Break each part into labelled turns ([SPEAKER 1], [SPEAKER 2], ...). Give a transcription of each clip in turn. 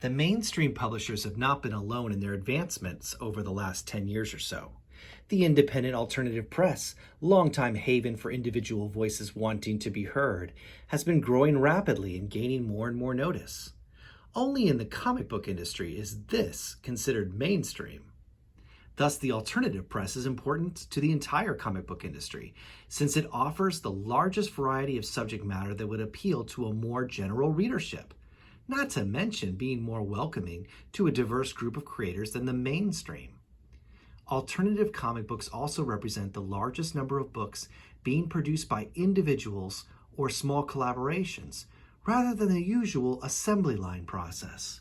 [SPEAKER 1] The mainstream publishers have not been alone in their advancements over the last 10 years or so. The independent alternative press, longtime haven for individual voices wanting to be heard, has been growing rapidly and gaining more and more notice. Only in the comic book industry is this considered mainstream. Thus, the alternative press is important to the entire comic book industry, since it offers the largest variety of subject matter that would appeal to a more general readership, not to mention being more welcoming to a diverse group of creators than the mainstream. Alternative comic books also represent the largest number of books being produced by individuals or small collaborations, rather than the usual assembly line process.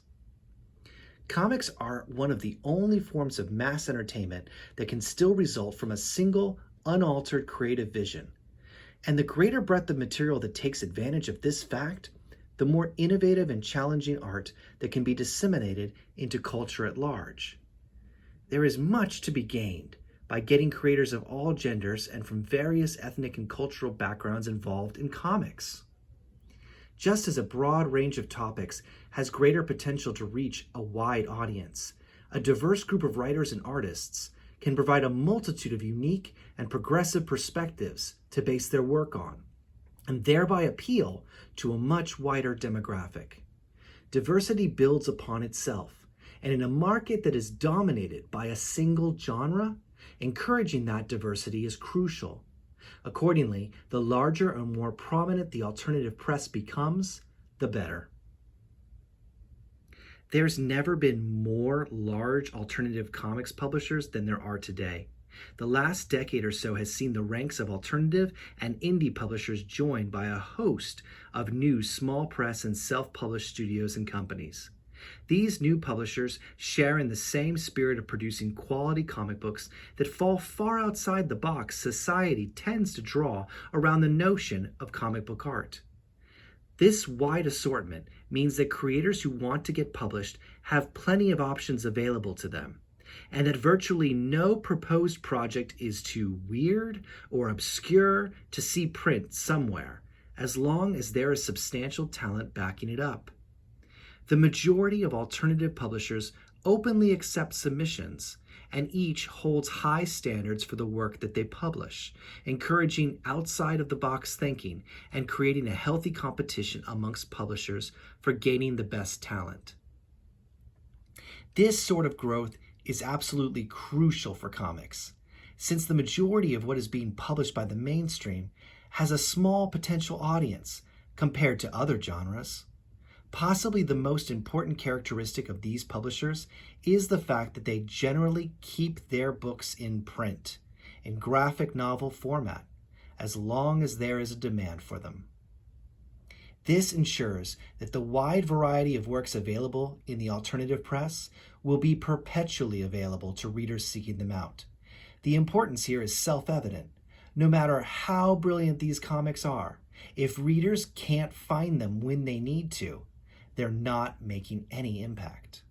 [SPEAKER 1] Comics are one of the only forms of mass entertainment that can still result from a single, unaltered creative vision. And the greater breadth of material that takes advantage of this fact, the more innovative and challenging art that can be disseminated into culture at large. There is much to be gained by getting creators of all genders and from various ethnic and cultural backgrounds involved in comics. Just as a broad range of topics has greater potential to reach a wide audience, a diverse group of writers and artists can provide a multitude of unique and progressive perspectives to base their work on, and thereby appeal to a much wider demographic. Diversity builds upon itself, and in a market that is dominated by a single genre, encouraging that diversity is crucial. Accordingly, the larger and more prominent the alternative press becomes, the better. There's never been more large alternative comics publishers than there are today. The last decade or so has seen the ranks of alternative and indie publishers joined by a host of new small press and self-published studios and companies. These new publishers share in the same spirit of producing quality comic books that fall far outside the box society tends to draw around the notion of comic book art. This wide assortment means that creators who want to get published have plenty of options available to them, and that virtually no proposed project is too weird or obscure to see print somewhere, as long as there is substantial talent backing it up. The majority of alternative publishers openly accept submissions, and each holds high standards for the work that they publish, encouraging outside-of-the-box thinking and creating a healthy competition amongst publishers for gaining the best talent. This sort of growth is absolutely crucial for comics, since the majority of what is being published by the mainstream has a small potential audience compared to other genres. Possibly the most important characteristic of these publishers is the fact that they generally keep their books in print, in graphic novel format, as long as there is a demand for them. This ensures that the wide variety of works available in the alternative press will be perpetually available to readers seeking them out. The importance here is self-evident. No matter how brilliant these comics are, if readers can't find them when they need to, they're not making any impact.